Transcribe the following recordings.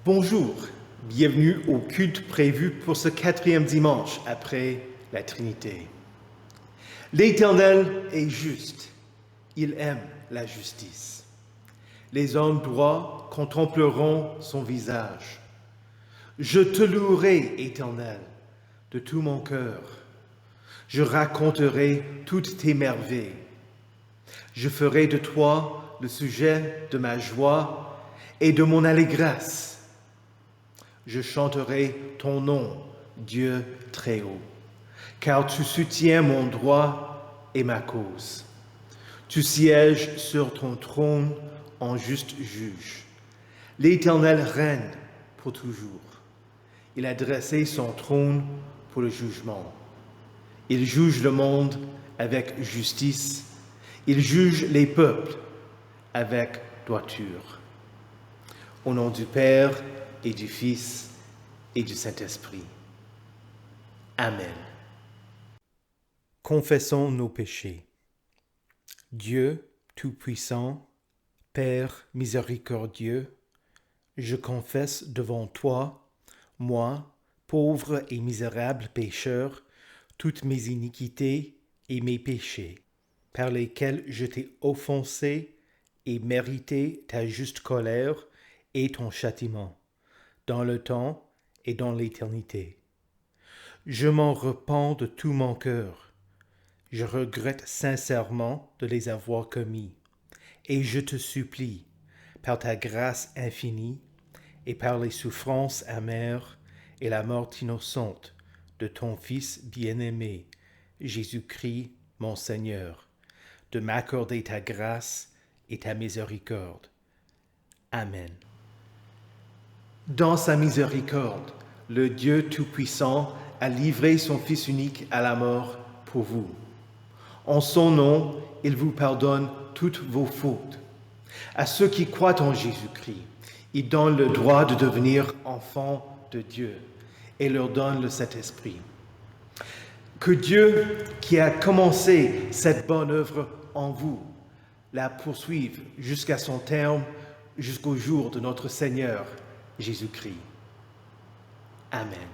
Bonjour, bienvenue au culte prévu pour ce 4e dimanche après la Trinité. L'Éternel est juste, il aime la justice. Les hommes droits contempleront son visage. Je te louerai, Éternel, de tout mon cœur. Je raconterai toutes tes merveilles. Je ferai de toi le sujet de ma joie et de mon allégresse. Je chanterai ton nom, Dieu très haut, car tu soutiens mon droit et ma cause. Tu sièges sur ton trône en juste juge. L'Éternel règne pour toujours. Il a dressé son trône pour le jugement. Il juge le monde avec justice. Il juge les peuples avec droiture. Au nom du Père et du Fils et du Saint-Esprit. Amen. Confessons nos péchés. Dieu Tout-Puissant, Père miséricordieux, je confesse devant toi, moi, pauvre et misérable pécheur, toutes mes iniquités et mes péchés, par lesquels je t'ai offensé et mérité ta juste colère et ton châtiment, dans le temps et dans l'éternité. Je m'en repens de tout mon cœur. Je regrette sincèrement de les avoir commis, et je te supplie, par ta grâce infinie, et par les souffrances amères et la mort innocente de ton Fils bien-aimé, Jésus-Christ, mon Seigneur, de m'accorder ta grâce et ta miséricorde. Amen. Dans sa miséricorde, le Dieu Tout-Puissant a livré son Fils unique à la mort pour vous. En son nom, il vous pardonne toutes vos fautes. À ceux qui croient en Jésus-Christ, il donne le droit de devenir enfants de Dieu et leur donne le Saint-Esprit. Que Dieu, qui a commencé cette bonne œuvre en vous, la poursuive jusqu'à son terme, jusqu'au jour de notre Seigneur Jésus-Christ. Amen.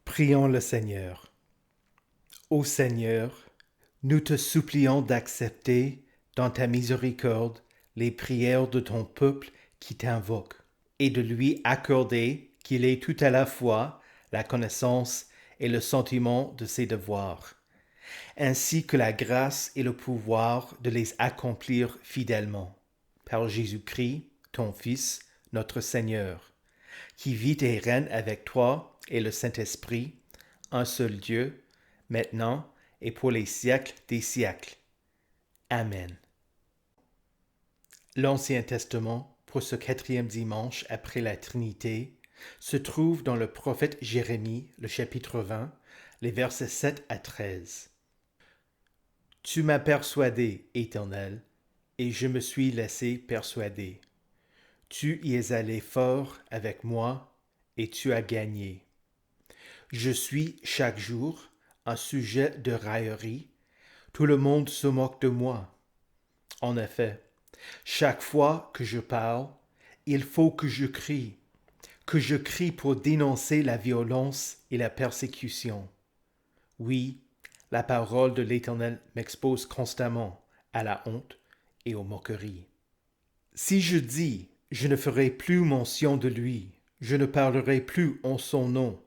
Prions le Seigneur. Ô Seigneur, nous te supplions d'accepter dans ta miséricorde les prières de ton peuple qui t'invoque, et de lui accorder qu'il ait tout à la fois la connaissance et le sentiment de ses devoirs, ainsi que la grâce et le pouvoir de les accomplir fidèlement. Par Jésus-Christ, ton Fils, notre Seigneur, qui vit et règne avec toi et le Saint-Esprit, un seul Dieu, maintenant et pour les siècles des siècles. Amen. L'Ancien Testament, pour ce 4e dimanche après la Trinité, se trouve dans le prophète Jérémie, le chapitre 20, les versets 7 à 13. Tu m'as persuadé, Éternel, et je me suis laissé persuader. Tu y es allé fort avec moi, et tu as gagné. Je suis chaque jour un sujet de raillerie. Tout le monde se moque de moi. En effet, chaque fois que je parle, il faut que je crie pour dénoncer la violence et la persécution. Oui, la parole de l'Éternel m'expose constamment à la honte et aux moqueries. Si je dis « Je ne ferai plus mention de lui, je ne parlerai plus en son nom.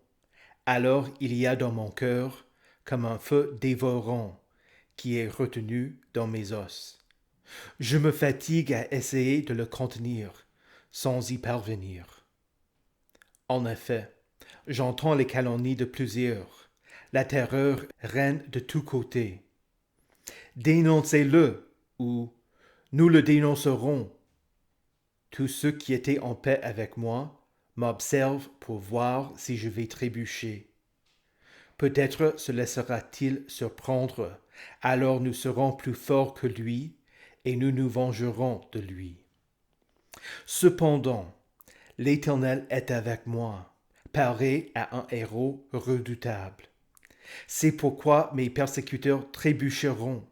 Alors il y a dans mon cœur comme un feu dévorant qui est retenu dans mes os. Je me fatigue à essayer de le contenir, sans y parvenir. En effet, j'entends les calomnies de plusieurs. La terreur règne de tous côtés. Dénoncez-le, ou nous le dénoncerons. Tous ceux qui étaient en paix avec moi m'observent pour voir si je vais trébucher. Peut-être se laissera-t-il surprendre, alors nous serons plus forts que lui, et nous nous vengerons de lui. Cependant, l'Éternel est avec moi, paré à un héros redoutable. C'est pourquoi mes persécuteurs trébucheront.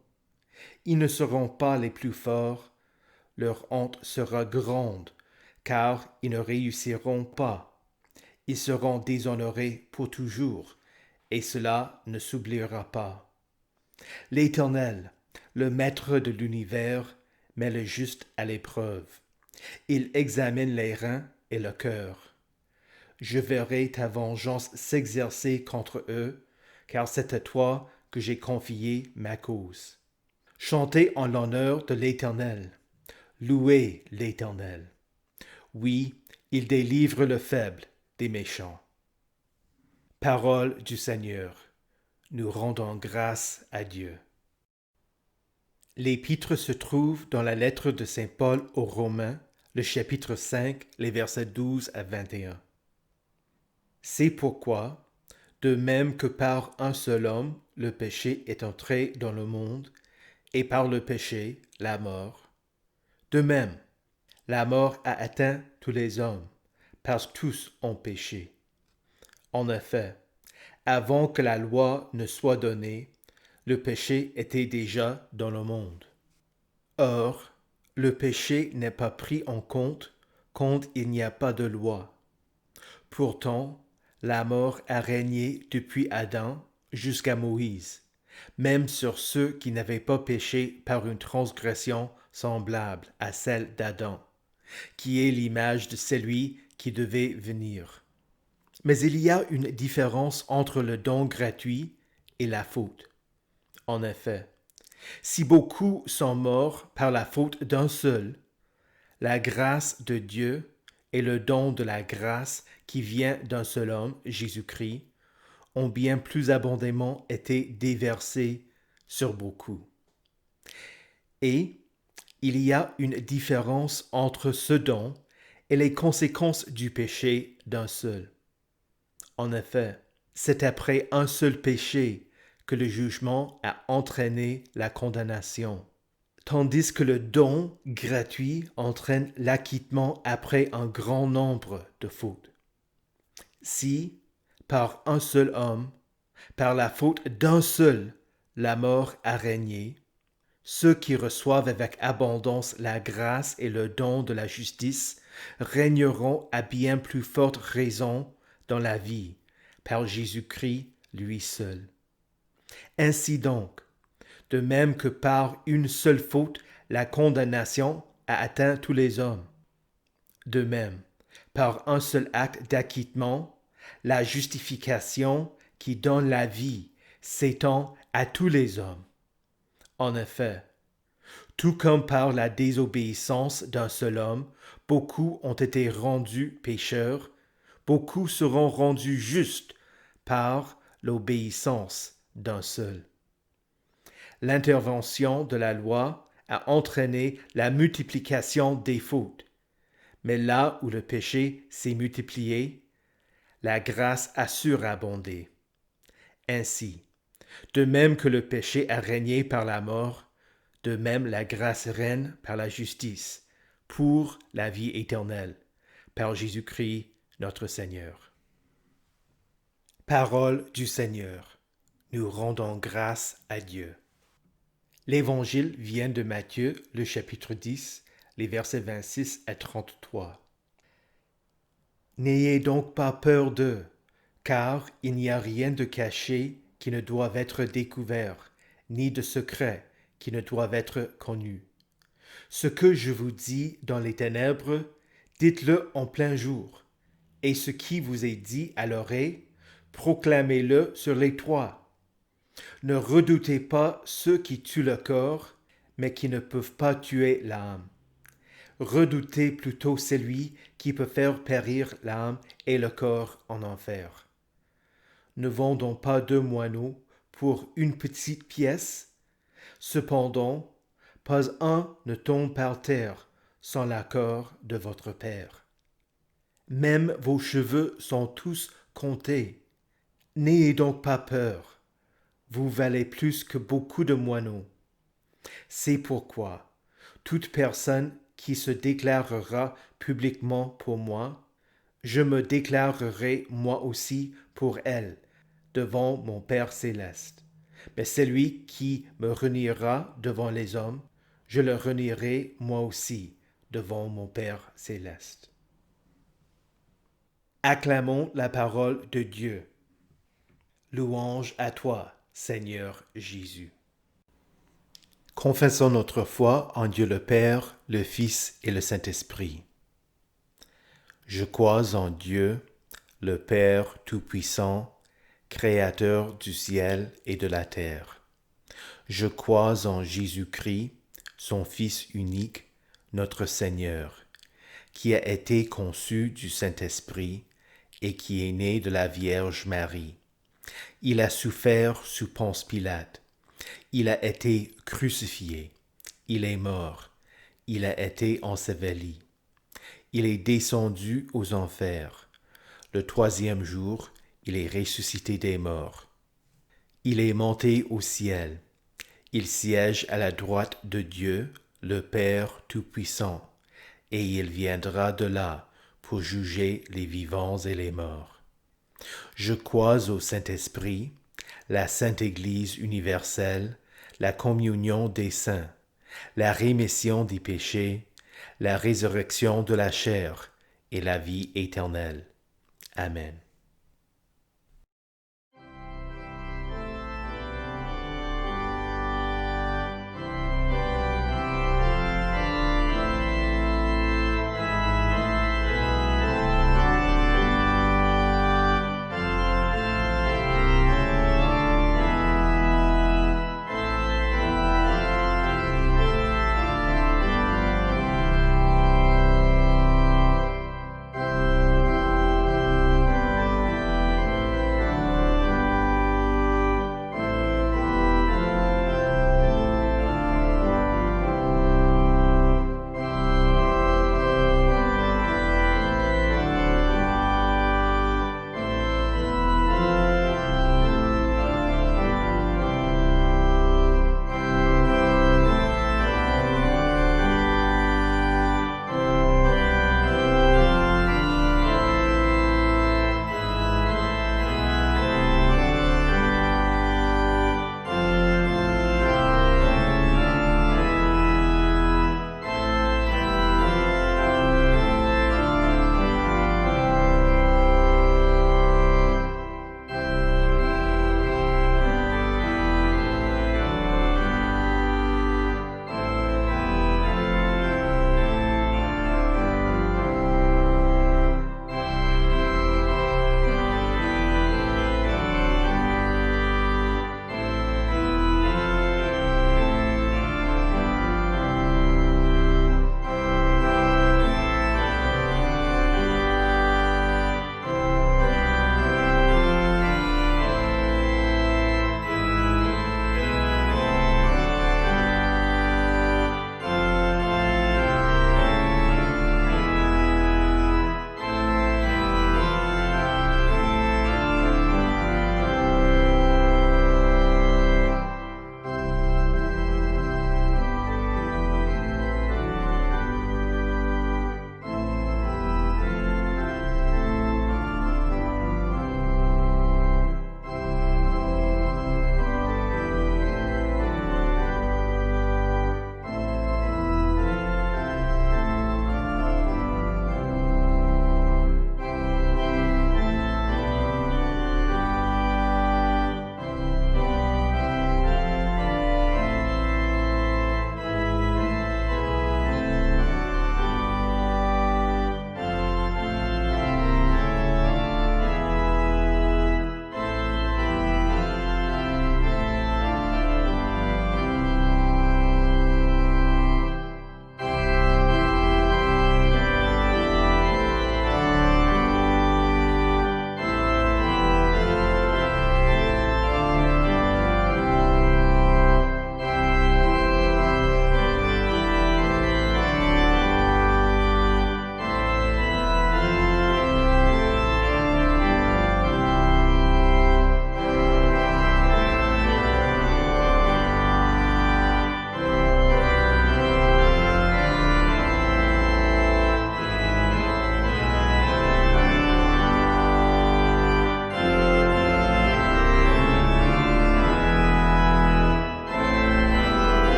Ils ne seront pas les plus forts, leur honte sera grande, car ils ne réussiront pas. Ils seront déshonorés pour toujours, et cela ne s'oubliera pas. L'Éternel, le Maître de l'univers, met le juste à l'épreuve. Il examine les reins et le cœur. Je verrai ta vengeance s'exercer contre eux, car c'est à toi que j'ai confié ma cause. Chantez en l'honneur de l'Éternel. Louez l'Éternel. Oui, il délivre le faible des méchants. Parole du Seigneur. Nous rendons grâce à Dieu. L'épître se trouve dans la lettre de saint Paul aux Romains, le chapitre 5, les versets 12 à 21. C'est pourquoi, de même que par un seul homme le péché est entré dans le monde, et par le péché la mort, de même, la mort a atteint tous les hommes, parce que tous ont péché. En effet, avant que la loi ne soit donnée, le péché était déjà dans le monde. Or, le péché n'est pas pris en compte quand il n'y a pas de loi. Pourtant, la mort a régné depuis Adam jusqu'à Moïse, même sur ceux qui n'avaient pas péché par une transgression semblable à celle d'Adam, qui est l'image de celui qui devait venir. Mais il y a une différence entre le don gratuit et la faute. En effet, si beaucoup sont morts par la faute d'un seul, la grâce de Dieu et le don de la grâce qui vient d'un seul homme, Jésus-Christ, ont bien plus abondamment été déversés sur beaucoup. Et il y a une différence entre ce don et les conséquences du péché d'un seul. En effet, c'est après un seul péché que le jugement a entraîné la condamnation, tandis que le don gratuit entraîne l'acquittement après un grand nombre de fautes. Si, par un seul homme, par la faute d'un seul, la mort a régné, ceux qui reçoivent avec abondance la grâce et le don de la justice régneront à bien plus forte raison dans la vie, par Jésus-Christ lui seul. Ainsi donc, de même que par une seule faute, la condamnation a atteint tous les hommes. De même, par un seul acte d'acquittement, la justification qui donne la vie s'étend à tous les hommes. En effet, tout comme par la désobéissance d'un seul homme, beaucoup ont été rendus pécheurs, beaucoup seront rendus justes par l'obéissance d'un seul. L'intervention de la loi a entraîné la multiplication des fautes, mais là où le péché s'est multiplié, la grâce a surabondé. Ainsi, de même que le péché a régné par la mort, de même la grâce règne par la justice, pour la vie éternelle, par Jésus-Christ notre Seigneur. Parole du Seigneur. Nous rendons grâce à Dieu. L'Évangile vient de Matthieu, le chapitre 10, les versets 26 à 33. N'ayez donc pas peur d'eux, car il n'y a rien de caché qui ne doive être découvert, ni de secret qui ne doive être connu. Ce que je vous dis dans les ténèbres, Dites-le en plein jour, et ce qui vous est dit à l'oreille, proclamez-le sur les toits. Ne redoutez pas ceux qui tuent le corps, mais qui ne peuvent pas tuer l'âme. Redoutez plutôt celui qui peut faire périr l'âme et le corps en enfer. Ne vendons pas 2 moineaux pour une petite pièce. Cependant, pas un ne tombe par terre sans l'accord de votre Père. Même vos cheveux sont tous comptés. N'ayez donc pas peur. Vous valez plus que beaucoup de moineaux. C'est pourquoi toute personne qui se déclarera publiquement pour moi, je me déclarerai moi aussi pour elle devant mon Père céleste. Mais celui qui me reniera devant les hommes, je le renierai moi aussi devant mon Père céleste. Acclamons la parole de Dieu. Louange à toi, Seigneur Jésus. Confessons notre foi en Dieu le Père, le Fils et le Saint-Esprit. Je crois en Dieu, le Père Tout-Puissant, Créateur du ciel et de la terre. Je crois en Jésus-Christ, son Fils unique, notre Seigneur, qui a été conçu du Saint-Esprit et qui est né de la Vierge Marie. Il a souffert sous Ponce Pilate. Il a été crucifié. Il est mort. Il a été enseveli. Il est descendu aux enfers. Le 3e jour, il est ressuscité des morts. Il est monté au ciel. Il siège à la droite de Dieu, le Père Tout-Puissant, et il viendra de là pour juger les vivants et les morts. Je crois au Saint-Esprit, la Sainte Église universelle, la communion des saints, la rémission des péchés, la résurrection de la chair et la vie éternelle. Amen.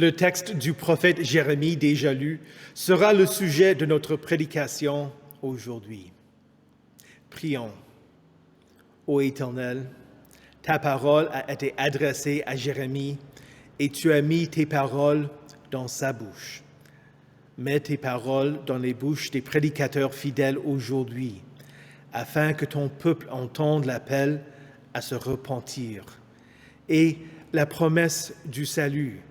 Le texte du prophète Jérémie, déjà lu, sera le sujet de notre prédication aujourd'hui. Prions. Ô Éternel, ta parole a été adressée à Jérémie et tu as mis tes paroles dans sa bouche. Mets tes paroles dans les bouches des prédicateurs fidèles aujourd'hui, afin que ton peuple entende l'appel à se repentir et la promesse du salut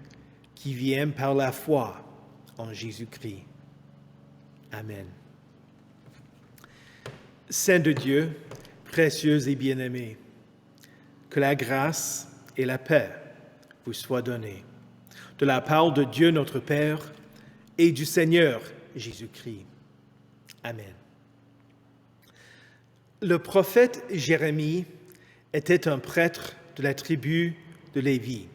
qui vient par la foi en Jésus-Christ. Amen. Saint de Dieu, précieux et bien-aimé, que la grâce et la paix vous soient données de la part de Dieu notre Père et du Seigneur Jésus-Christ. Amen. Le prophète Jérémie était un prêtre de la tribu de Lévi.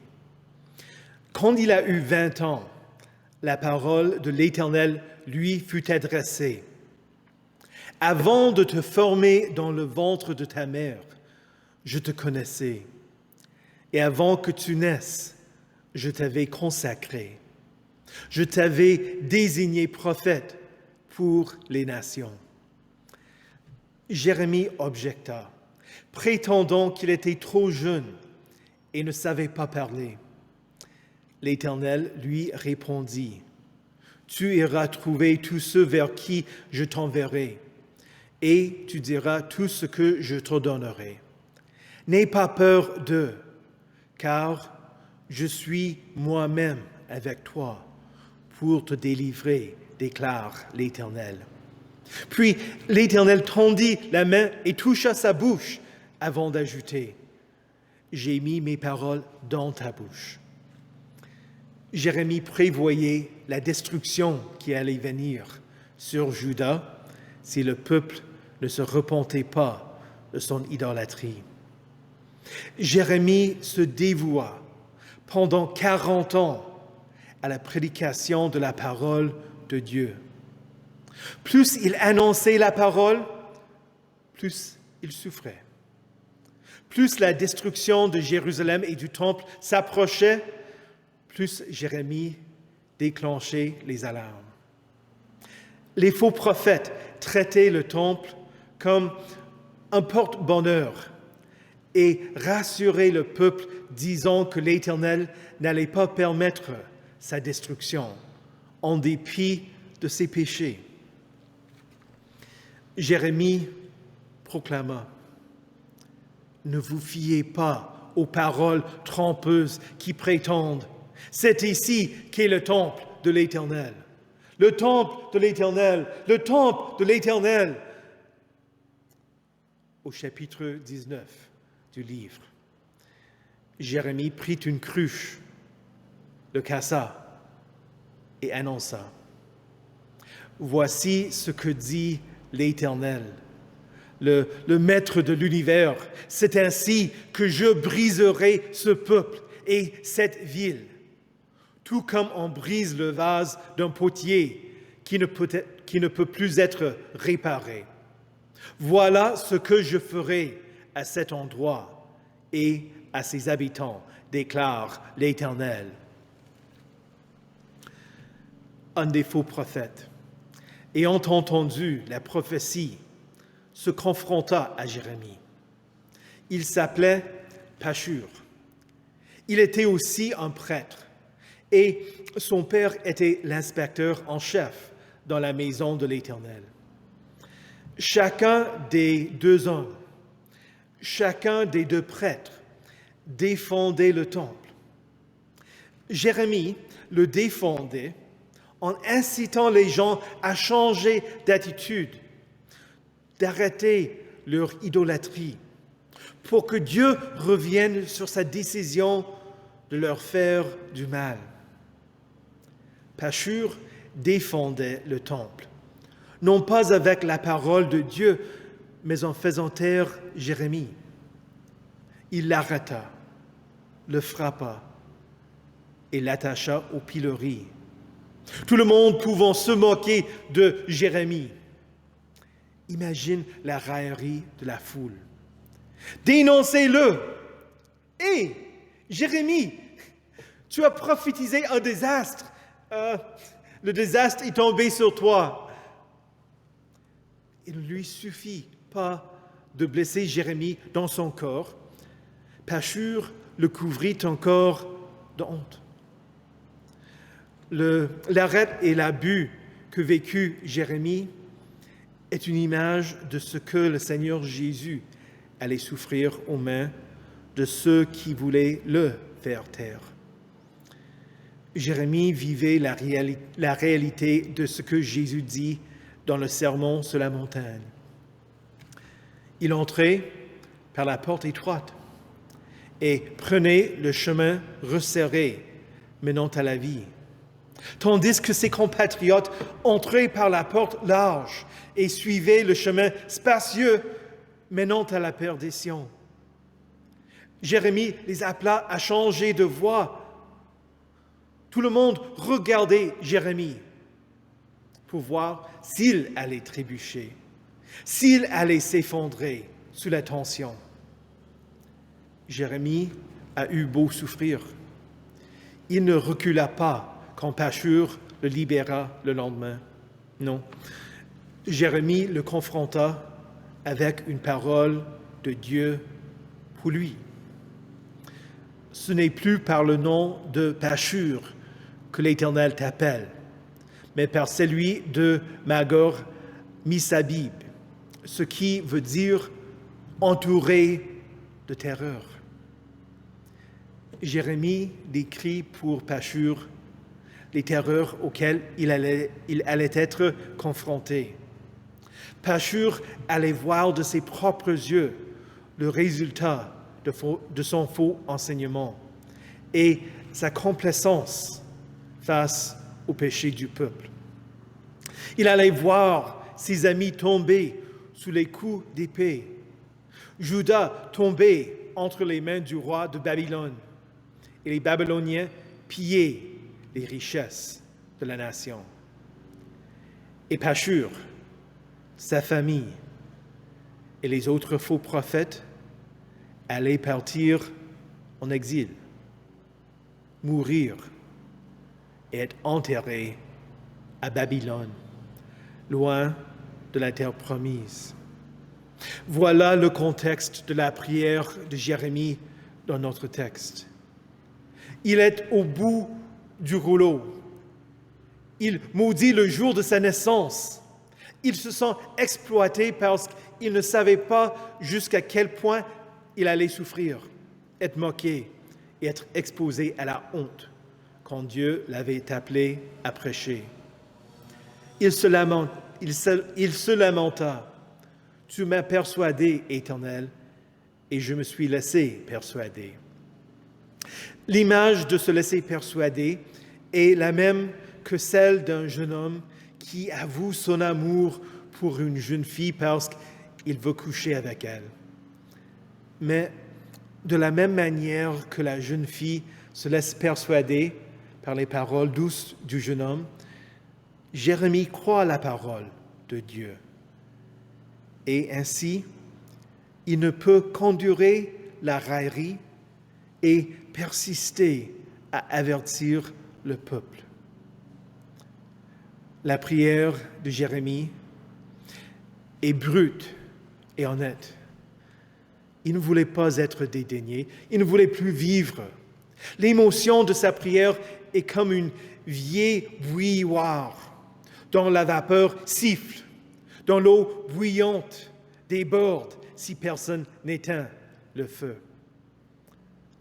Quand il a eu 20 ans, la parole de l'Éternel lui fut adressée. Avant de te former dans le ventre de ta mère, je te connaissais. Et avant que tu naisses, je t'avais consacré. Je t'avais désigné prophète pour les nations. Jérémie objecta, prétendant qu'il était trop jeune et ne savait pas parler. L'Éternel lui répondit, « Tu iras trouver tous ceux vers qui je t'enverrai, et tu diras tout ce que je t'ordonnerai. N'aie pas peur d'eux, car je suis moi-même avec toi pour te délivrer, déclare l'Éternel. » Puis l'Éternel tendit la main et toucha sa bouche avant d'ajouter, « J'ai mis mes paroles dans ta bouche. » Jérémie prévoyait la destruction qui allait venir sur Juda si le peuple ne se repentait pas de son idolâtrie. Jérémie se dévoua pendant 40 ans à la prédication de la parole de Dieu. Plus il annonçait la parole, plus il souffrait. Plus la destruction de Jérusalem et du temple s'approchait, plus Jérémie déclenchait les alarmes. Les faux prophètes traitaient le temple comme un porte-bonheur et rassuraient le peuple disant que l'Éternel n'allait pas permettre sa destruction en dépit de ses péchés. Jérémie proclama, « Ne vous fiez pas aux paroles trompeuses qui prétendent « C'est ici qu'est le temple de l'Éternel. Le temple de l'Éternel, le temple de l'Éternel. » Au chapitre 19 du livre, Jérémie prit une cruche, le cassa et annonça, « Voici ce que dit l'Éternel, le Maître de l'univers. C'est ainsi que je briserai ce peuple et cette ville, tout comme on brise le vase d'un potier qui ne peut plus être réparé. Voilà ce que je ferai à cet endroit et à ses habitants, déclare l'Éternel. » Un des faux prophètes, ayant entendu la prophétie, se confronta à Jérémie. Il s'appelait Pashur. Il était aussi un prêtre et son père était l'inspecteur en chef dans la maison de l'Éternel. Chacun des deux hommes, chacun des deux prêtres défendait le temple. Jérémie le défendait en incitant les gens à changer d'attitude, d'arrêter leur idolâtrie, pour que Dieu revienne sur sa décision de leur faire du mal. Pashur défendait le temple, non pas avec la parole de Dieu, mais en faisant taire Jérémie. Il l'arrêta, le frappa et l'attacha au pilori. Tout le monde pouvant se moquer de Jérémie. Imagine la raillerie de la foule. « Dénoncez-le ! Hé, Jérémie, Tu as prophétisé un désastre. Le désastre est tombé sur toi. Il ne lui suffit pas de blesser Jérémie dans son corps. Pachur le couvrit encore de honte. L'arrêt et l'abus que vécut Jérémie est une image de ce que le Seigneur Jésus allait souffrir aux mains de ceux qui voulaient le faire taire. Jérémie vivait la réalité de ce que Jésus dit dans le sermon sur la montagne. Il entrait par la porte étroite et prenait le chemin resserré menant à la vie, tandis que ses compatriotes entraient par la porte large et suivaient le chemin spacieux menant à la perdition. Jérémie les appela à changer de voie. Tout le monde regardait Jérémie pour voir s'il allait trébucher, s'il allait s'effondrer sous la tension. Jérémie a eu beau souffrir. Il ne recula pas quand Pachur le libéra le lendemain. Non, Jérémie le confronta avec une parole de Dieu pour lui. Ce n'est plus par le nom de Pachur que l'Éternel t'appelle, mais par celui de Magor Missabib, ce qui veut dire entouré de terreur. Jérémie décrit pour Pachur les terreurs auxquelles il allait être confronté. Pachur allait voir de ses propres yeux le résultat de son faux enseignement et sa complaisance face au péché du peuple. Il allait voir ses amis tomber sous les coups d'épée, Juda tomber entre les mains du roi de Babylone et les Babyloniens piller les richesses de la nation. Et Pachur, sa famille et les autres faux prophètes allaient partir en exil, mourir et être enterrés à Babylone, loin de la terre promise. Voilà le contexte de la prière de Jérémie dans notre texte. Il est au bout du rouleau. Il maudit le jour de sa naissance. Il se sent exploité parce qu'il ne savait pas jusqu'à quel point il allait souffrir, être moqué et être exposé à la honte quand Dieu l'avait appelé à prêcher. Il se lamenta. Tu m'as persuadé, Éternel, et je me suis laissé persuader. L'image de se laisser persuader est la même que celle d'un jeune homme qui avoue son amour pour une jeune fille parce qu'il veut coucher avec elle. Mais de la même manière que la jeune fille se laisse persuader par les paroles douces du jeune homme, Jérémie croit à la parole de Dieu. Et ainsi, il ne peut qu'endurer la raillerie et persister à avertir le peuple. La prière de Jérémie est brute et honnête. Il ne voulait pas être dédaigné, il ne voulait plus vivre. L'émotion de sa prière est comme une vieille bouilloire dont la vapeur siffle, dont l'eau bouillante déborde si personne n'éteint le feu.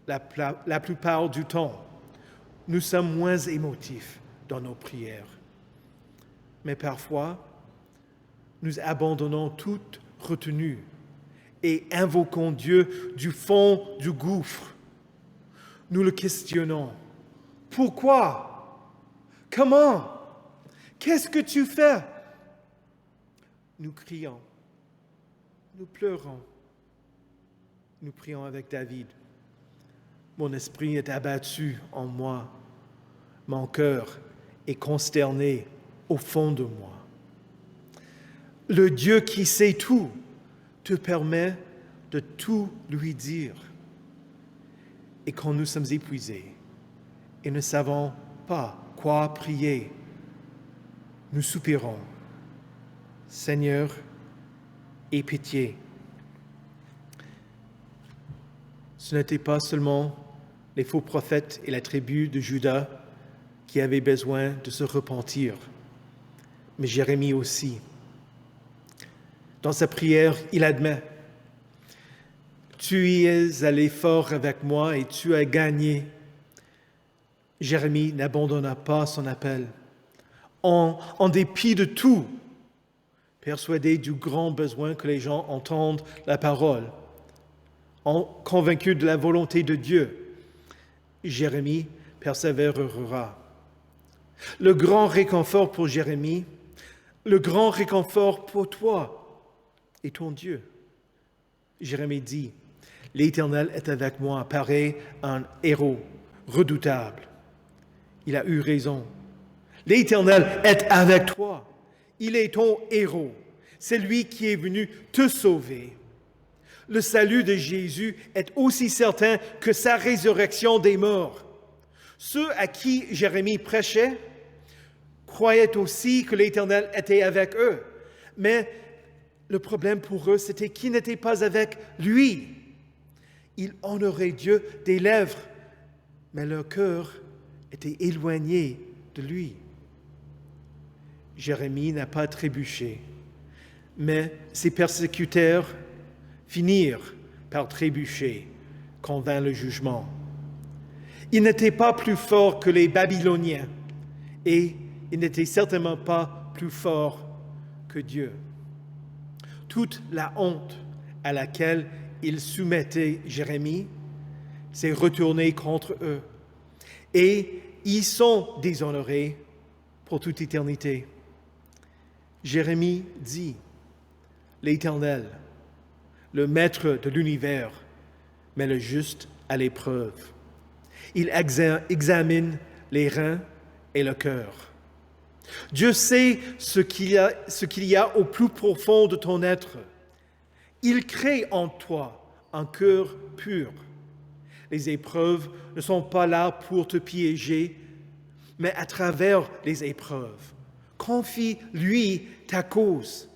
La plupart du temps, nous sommes moins émotifs dans nos prières. Mais parfois, nous abandonnons toute retenue et invoquons Dieu du fond du gouffre. Nous le questionnons. Pourquoi? Comment? Qu'est-ce que tu fais? Nous crions, nous pleurons, nous prions avec David. Mon esprit est abattu en moi, mon cœur est consterné au fond de moi. Le Dieu qui sait tout te permet de tout lui dire. Et quand nous sommes épuisés et ne savons pas quoi prier, nous soupirons. Seigneur, aie pitié. Ce n'était pas seulement les faux prophètes et la tribu de Juda qui avaient besoin de se repentir, mais Jérémie aussi. Dans sa prière, il admet « Tu y es allé fort avec moi et tu as gagné ». Jérémie n'abandonna pas son appel. En dépit de tout, persuadé du grand besoin que les gens entendent la parole, convaincu de la volonté de Dieu, Jérémie persévérera. Le grand réconfort pour Jérémie, le grand réconfort pour toi et ton Dieu. Jérémie dit, « L'Éternel est avec moi, pareil un héros redoutable. » Il a eu raison. L'Éternel est avec toi. Il est ton héros. C'est lui qui est venu te sauver. Le salut de Jésus est aussi certain que sa résurrection des morts. Ceux à qui Jérémie prêchait croyaient aussi que l'Éternel était avec eux. Mais le problème pour eux, c'était qu'il n'était pas avec lui. Ils honoraient Dieu des lèvres, mais leur cœur était éloigné de lui. Jérémie n'a pas trébuché, mais ses persécuteurs finirent par trébucher quand vint le jugement. Ils n'étaient pas plus forts que les Babyloniens et ils n'étaient certainement pas plus forts que Dieu. Toute la honte à laquelle ils soumettaient Jérémie s'est retournée contre eux et ils sont déshonorés pour toute éternité. Jérémie dit, l'Éternel, le Maître de l'univers, met le juste à l'épreuve. Il examine les reins et le cœur. Dieu sait ce qu'il y a au plus profond de ton être. Il crée en toi un cœur pur. Les épreuves ne sont pas là pour te piéger, mais à travers les épreuves. Confie-lui ta cause,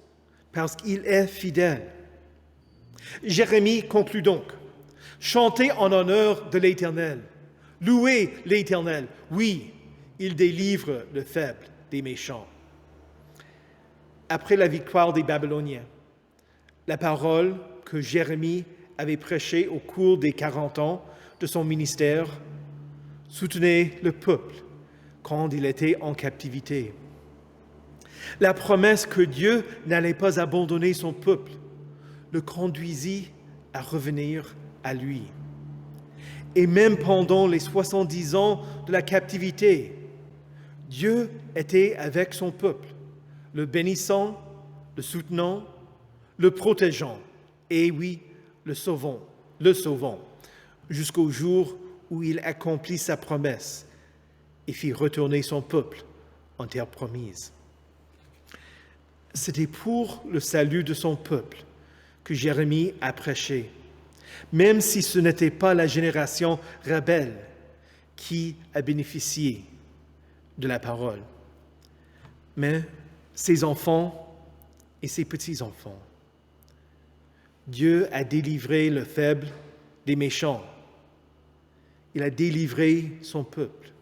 parce qu'il est fidèle. Jérémie conclut donc, chantez en honneur de l'Éternel, louez l'Éternel, oui, il délivre le faible des méchants. Après la victoire des Babyloniens, la parole que Jérémie avait prêchée au cours des 40 ans de son ministère soutenait le peuple quand il était en captivité. La promesse que Dieu n'allait pas abandonner son peuple le conduisit à revenir à lui. Et même pendant les 70 ans de la captivité, Dieu était avec son peuple, le bénissant, le soutenant, le protégeant, et oui, le sauvant, jusqu'au jour où il accomplit sa promesse et fit retourner son peuple en terre promise. C'était pour le salut de son peuple que Jérémie a prêché, même si ce n'était pas la génération rebelle qui a bénéficié de la parole, mais ses enfants et ses petits-enfants. Dieu a délivré le faible des méchants. Il a délivré son peuple.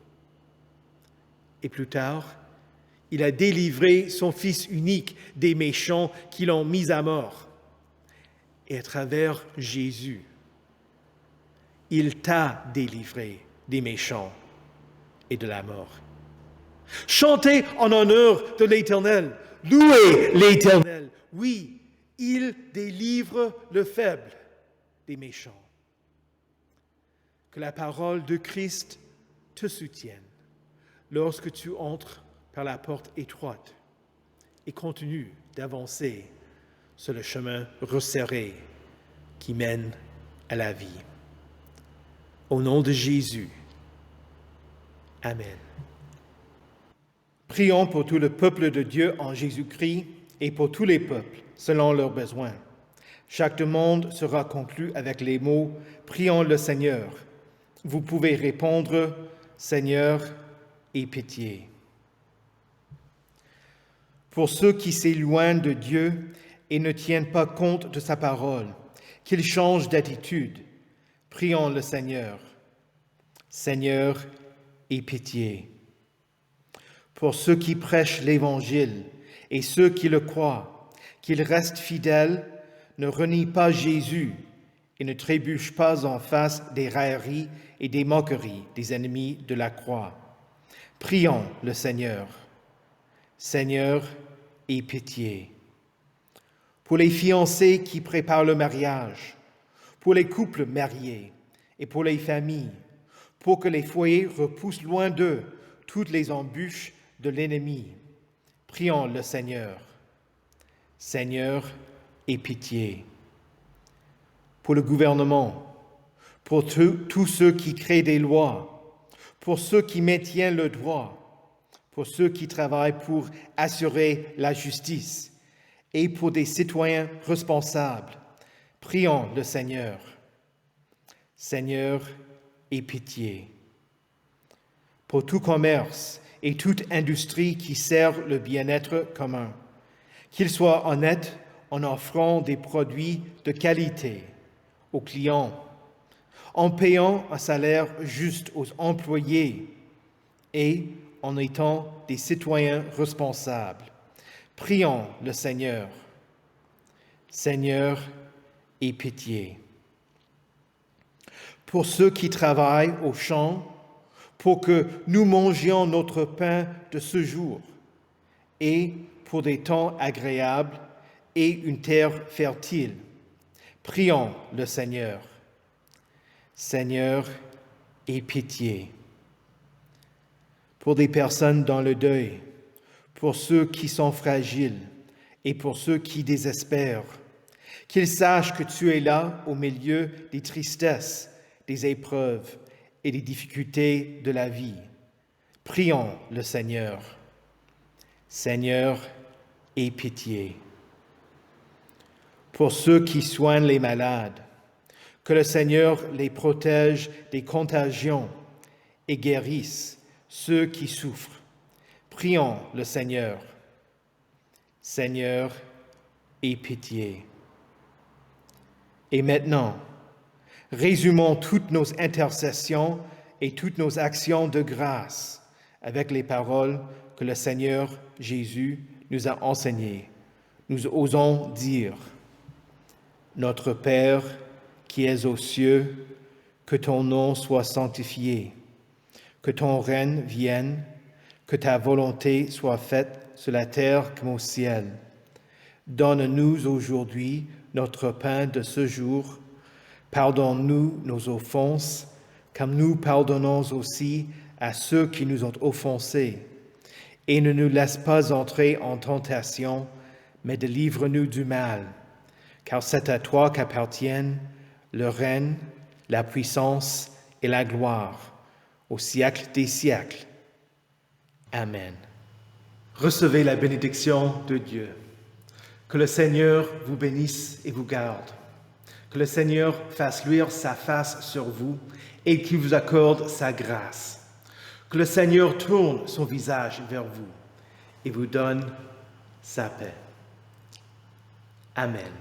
Et plus tard, il a délivré son Fils unique des méchants qui l'ont mis à mort. Et à travers Jésus, il t'a délivré des méchants et de la mort. Chantez en honneur de l'Éternel, louez l'Éternel. Oui, il délivre le faible des méchants. Que la parole de Christ te soutienne lorsque tu entres par la porte étroite et continue d'avancer sur le chemin resserré qui mène à la vie. Au nom de Jésus. Amen. Prions pour tout le peuple de Dieu en Jésus-Christ et pour tous les peuples, selon leurs besoins. Chaque demande sera conclue avec les mots « Prions le Seigneur ». Vous pouvez répondre Seigneur, aie pitié. Pour ceux qui s'éloignent de Dieu et ne tiennent pas compte de sa parole, qu'ils changent d'attitude, prions le Seigneur. Seigneur, aie pitié. Pour ceux qui prêchent l'Évangile et ceux qui le croient, qu'ils restent fidèles, ne renient pas Jésus et ne trébuchent pas en face des railleries et des moqueries des ennemis de la croix. Prions le Seigneur. Seigneur, aie pitié. Pour les fiancés qui préparent le mariage, pour les couples mariés et pour les familles, pour que les foyers repoussent loin d'eux toutes les embûches de l'ennemi. Prions le Seigneur. Seigneur, aie pitié. Pour le gouvernement, pour tous ceux qui créent des lois, pour ceux qui maintiennent le droit, pour ceux qui travaillent pour assurer la justice et pour des citoyens responsables, prions le Seigneur. Seigneur, aie pitié. Pour tout commerce et toute industrie qui sert le bien-être commun, qu'ils soient honnêtes en offrant des produits de qualité aux clients, en payant un salaire juste aux employés et en étant des citoyens responsables. Prions le Seigneur. Seigneur, aie pitié. Pour ceux qui travaillent au champ, pour que nous mangions notre pain de ce jour, et pour des temps agréables et une terre fertile. Prions le Seigneur. Seigneur, aie pitié. Pour des personnes dans le deuil, pour ceux qui sont fragiles et pour ceux qui désespèrent, qu'ils sachent que tu es là au milieu des tristesses, des épreuves et des difficultés de la vie. Prions le Seigneur. Seigneur, aie pitié. Pour ceux qui soignent les malades, que le Seigneur les protège des contagions et guérisse ceux qui souffrent. Prions le Seigneur. Seigneur, aie pitié. Et maintenant, résumons toutes nos intercessions et toutes nos actions de grâce avec les paroles que le Seigneur Jésus nous a enseignées. Nous osons dire: Notre Père qui es aux cieux, que ton nom soit sanctifié, que ton règne vienne, que ta volonté soit faite sur la terre comme au ciel. Donne-nous aujourd'hui notre pain de ce jour. Pardonne-nous nos offenses, comme nous pardonnons aussi à ceux qui nous ont offensés. Et ne nous laisse pas entrer en tentation, mais délivre-nous du mal. Car c'est à toi qu'appartiennent le règne, la puissance et la gloire, au siècle des siècles. Amen. Recevez la bénédiction de Dieu. Que le Seigneur vous bénisse et vous garde. Que le Seigneur fasse luire sa face sur vous et qu'il vous accorde sa grâce. Que le Seigneur tourne son visage vers vous et vous donne sa paix. Amen.